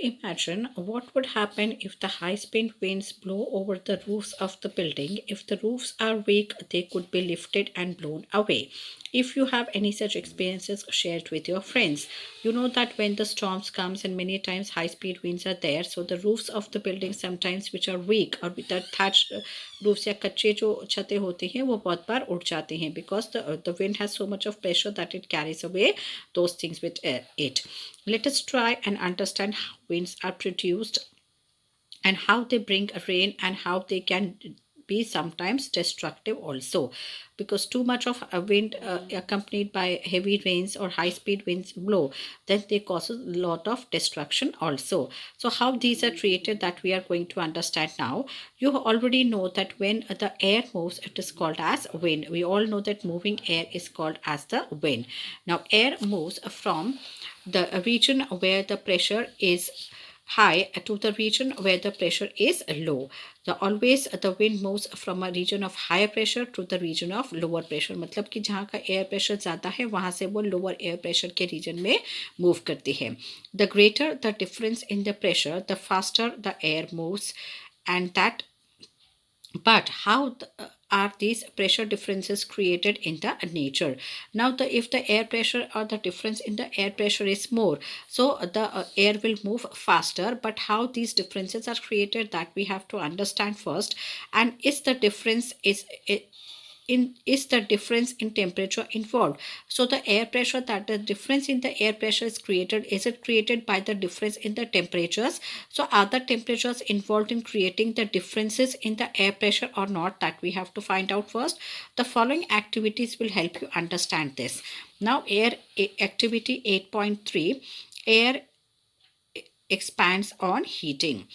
imagine what would happen if the high speed winds blow over the roofs of the building. If the roofs are weak, they could be lifted and blown away. If you have any such experiences, share it with your friends. You know that when the storms comes and many times high speed winds are there, so the roofs of the building sometimes which are weak or with the thatched roofs या कच्चे जो छतें होती हैं वो बहुत बार उड़ जाते हैं because the wind has so much of pressure that it carries away those things with it. Let us try and understand how winds are produced and how they bring rain and how they can be sometimes destructive also, because too much of a wind accompanied by heavy rains or high speed winds blow, then they cause a lot of destruction also. So how these are created, that we are going to understand now. You already know that when the air moves, it is called as wind. We all know that moving air is called as the wind. Now air moves from the region where the pressure is high to the region where the pressure is low. Always the wind moves from a region of higher pressure to the region of lower pressure. मतलब कि जहाँ का air pressure ज़्यादा है वहाँ से वो lower air pressure के region में move करती है. The greater the difference in the pressure, the faster the air moves, and that but how are these pressure differences created in the nature? Now if the air pressure or the difference in the air pressure is more, so the air will move faster. But how these differences are created, that we have to understand first. And is the difference is the difference in temperature involved? So the air pressure, that the difference in the air pressure is created, is it created by the difference in the temperatures? So are the temperatures involved in creating the differences in the air pressure or not? That we have to find out first. The following activities will help you understand this. Now air activity 8.3, air expands on heating.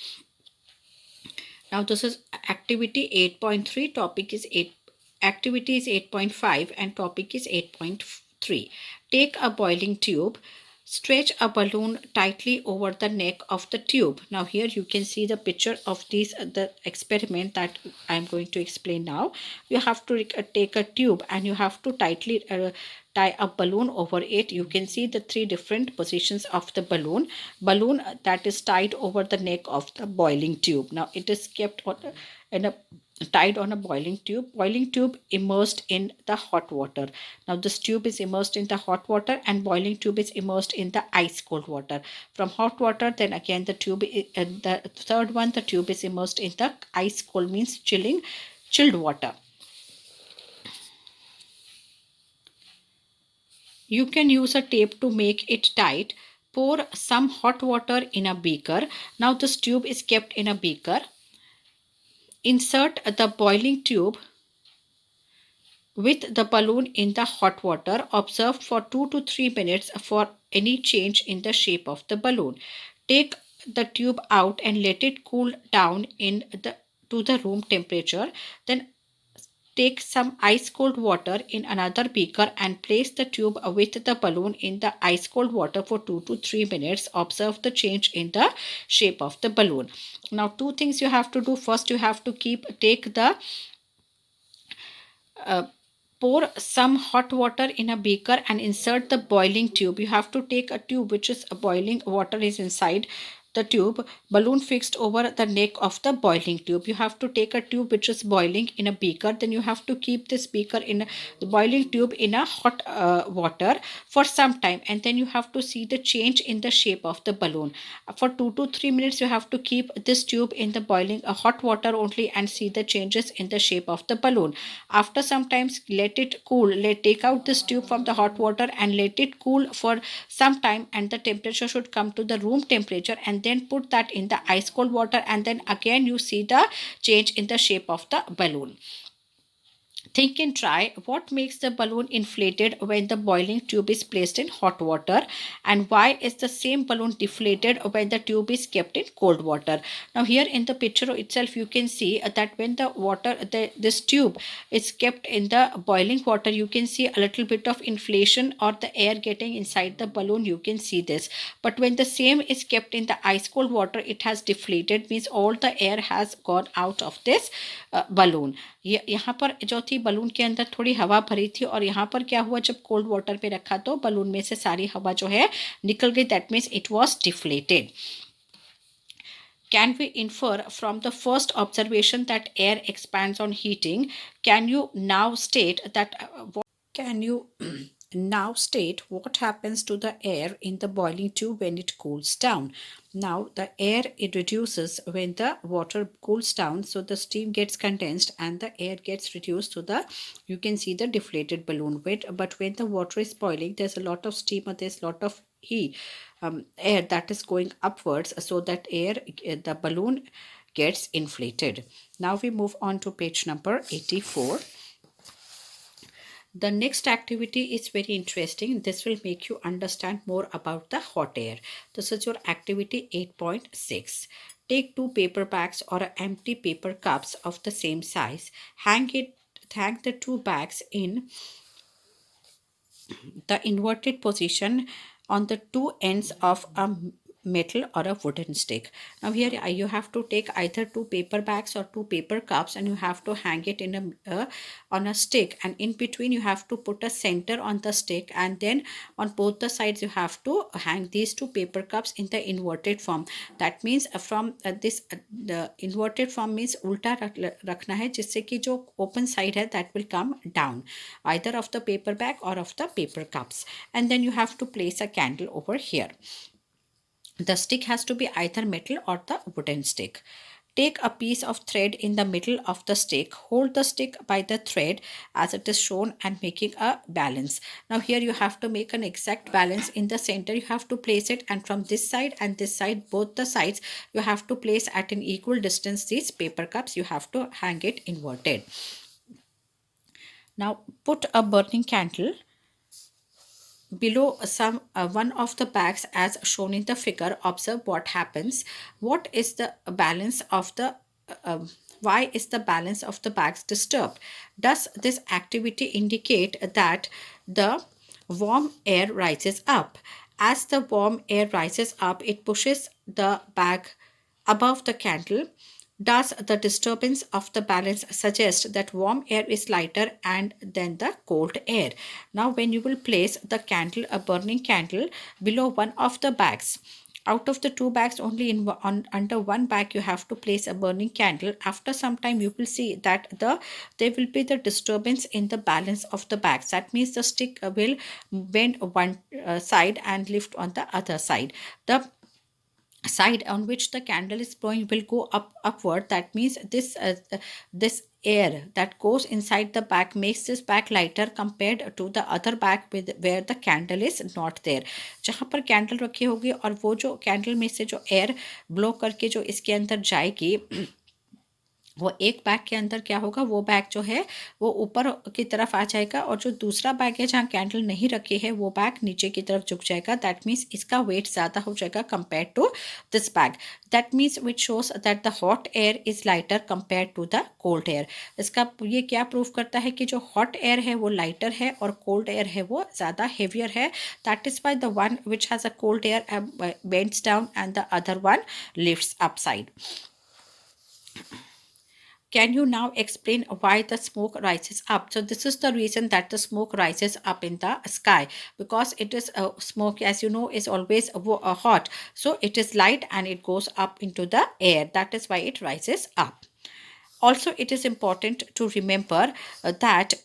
Now this is activity 8.3, topic is 8. Activity is 8.5 and topic is 8.3. Take a boiling tube, stretch a balloon tightly over the neck of the tube. Now here you can see the picture of the experiment that I am going to explain now. You have to take a tube and you have to tightly tie a balloon over it. You can see the three different positions of the balloon that is tied over the neck of the boiling tube. Now it is kept tied on a boiling tube immersed in the hot water. Now this tube is immersed in the hot water and boiling tube is immersed in the ice cold water. From hot water, then again the tube the third one, the tube is immersed in the ice cold, means chilled water. You can use a tape to make it tight. Pour some hot water in a beaker. Now this tube is kept in a beaker. Insert the boiling tube with the balloon in the hot water. Observe for 2 to 3 minutes for any change in the shape of the balloon. Take the tube out and let it cool down to the room temperature. Then take some ice cold water in another beaker and place the tube with the balloon in the ice cold water for 2 to 3 minutes. Observe the change in the shape of the balloon. Now two things you have to do. First, you have to pour some hot water in a beaker and insert the boiling tube. You have to take a tube which is boiling water is inside the tube, balloon fixed over the neck of the boiling tube. You have to take a tube which is boiling in a beaker. Then you have to keep this beaker in the boiling tube in a hot water for some time, and then you have to see the change in the shape of the balloon. For 2 to 3 minutes you have to keep this tube in the boiling hot water only and see the changes in the shape of the balloon. After some time, let it cool. Take out this tube from the hot water and let it cool for some time, and the temperature should come to the room temperature, and then put that in the ice cold water, and then again you see the change in the shape of the balloon. Think and try what makes the balloon inflated when the boiling tube is placed in hot water, and why is the same balloon deflated when the tube is kept in cold water. Now here in the picture itself you can see that when the this tube is kept in the boiling water, you can see a little bit of inflation or the air getting inside the balloon. You can see this. But when the same is kept in the ice cold water, it has deflated, means all the air has gone out of this balloon. यहाँ पर जो थी balloon के अंदर थोड़ी हवा भरी थी, और यहाँ पर क्या हुआ, जब कोल्ड वाटर पे रखा तो बलून में से सारी हवा जो है निकल गई. That means it was deflated. Can we infer from the first observation that air expands on heating? Can you now state that Can you now state what happens to the air in the boiling tube when it cools down? Now, the air it reduces when the water cools down, so the steam gets condensed and the air gets reduced to the, you can see the deflated balloon weight. But when the water is boiling, there's a lot of steam or there's a lot of heat, air that is going upwards, so that air, the balloon gets inflated. Now we move on to page number 84. The next activity is very interesting. This will make you understand more about the hot air. This is your activity 8.6. Take two paper bags or empty paper cups of the same size. Hang the two bags in the inverted position on the two ends of a metal or a wooden stick. Now here you have to take either two paper bags or two paper cups, and you have to hang it in on a stick, and in between you have to put a center on the stick, and then on both the sides you have to hang these two paper cups in the inverted form. That means from this the inverted form means ulta रखना है, जिससे कि जो open side है that will come down either of the paper bag or of the paper cups, and then you have to place a candle over here. The stick has to be either metal or the wooden stick. Take a piece of thread in the middle of the stick. Hold the stick by the thread as it is shown and making a balance. Now here you have to make an exact balance in the center. You have to place it, and from this side and this side, both the sides, you have to place at an equal distance these paper cups. You have to hang it inverted. Now put a burning candle below some one of the bags as shown in the figure. Observe what happens. What is the balance of the why is the balance of the bags disturbed? Does this activity indicate that the warm air rises up? As the warm air rises up, it pushes the bag above the candle. Does the disturbance of the balance suggest that warm air is lighter and then the cold air? Now, when you will place the candle, a burning candle, below one of the bags, out of the two bags, only under one bag you have to place a burning candle. After some time, you will see that there will be the disturbance in the balance of the bags. That means the stick will bend one side and lift on the other side. The side on which the candle is blowing will go upward. That means this air that goes inside the bag makes this bag lighter compared to the other bag with where the candle is not there. जहाँ पर candle रखी होगी और वो जो candle में से जो एयर ब्लो करके जो इसके अंदर जाएगी, वो एक बैग के अंदर क्या होगा, वो बैग जो है वो ऊपर की तरफ आ जाएगा, और जो दूसरा बैग है जहाँ कैंडल नहीं रखी है वो बैग नीचे की तरफ झुक जाएगा. दैट मीन्स इसका वेट ज़्यादा हो जाएगा compare to this bag. That means which shows that the hot air is lighter compare to the cold air. इसका ये क्या प्रूव करता है कि जो हॉट एयर है वो लाइटर है और कोल्ड एयर है वो ज़्यादा हेवियर है. That is why the one which has a cold air bends down and the other one lifts upside. Can you now explain why the smoke rises up? So this is the reason that the smoke rises up in the sky, because it is smoke, as you know, is always hot. So it is light and it goes up into the air. That is why it rises up. Also, it is important to remember that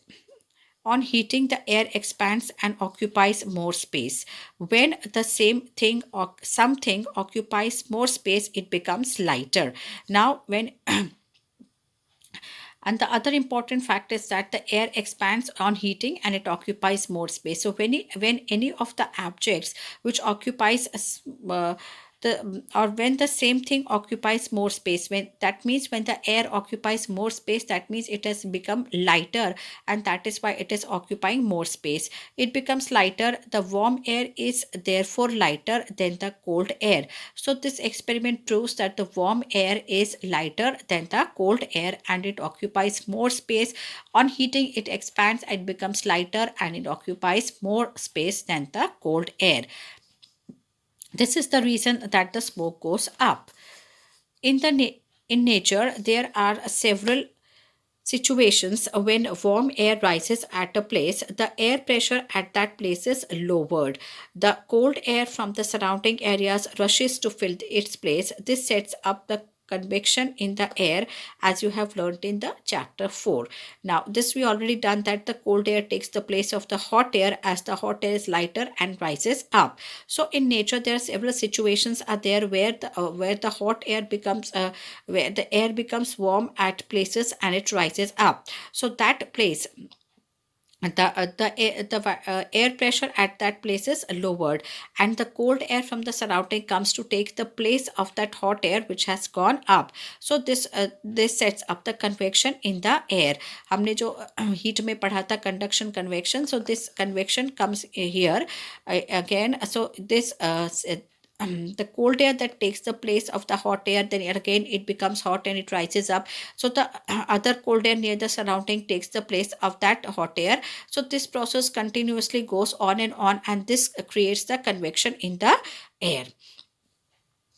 on heating, the air expands and occupies more space. When the same thing or something occupies more space, it becomes lighter. Now, when and the other important fact is that the air expands on heating and it occupies more space. So when any of the objects which occupies or when the same thing occupies more space, when that means when the air occupies more space, that means it has become lighter, and that is why it is occupying more space. It becomes lighter. The warm air is therefore lighter than the cold air. So this experiment proves that the warm air is lighter than the cold air and it occupies more space. On heating, it expands and becomes lighter and it occupies more space than the cold air. This is the reason that the smoke goes up. In nature, there are several situations when warm air rises at a place, the air pressure at that place is lowered. The cold air from the surrounding areas rushes to fill its place. This sets up the convection in the air, as you have learned in the chapter 4. Now this we already done, that the cold air takes the place of the hot air as the hot air is lighter and rises up. So in nature there are several situations are there where the hot air becomes where the air becomes warm at places and it rises up. So that place, air pressure at that place is lowered, and the cold air from the surrounding comes to take the place of that hot air which has gone up. So this sets up the convection in the air. हमने जो heat में पढ़ा था conduction convection, so this convection comes here again. So this the cold air that takes the place of the hot air, then again it becomes hot and it rises up. So the other cold air near the surrounding takes the place of that hot air. So this process continuously goes on, and this creates the convection in the air.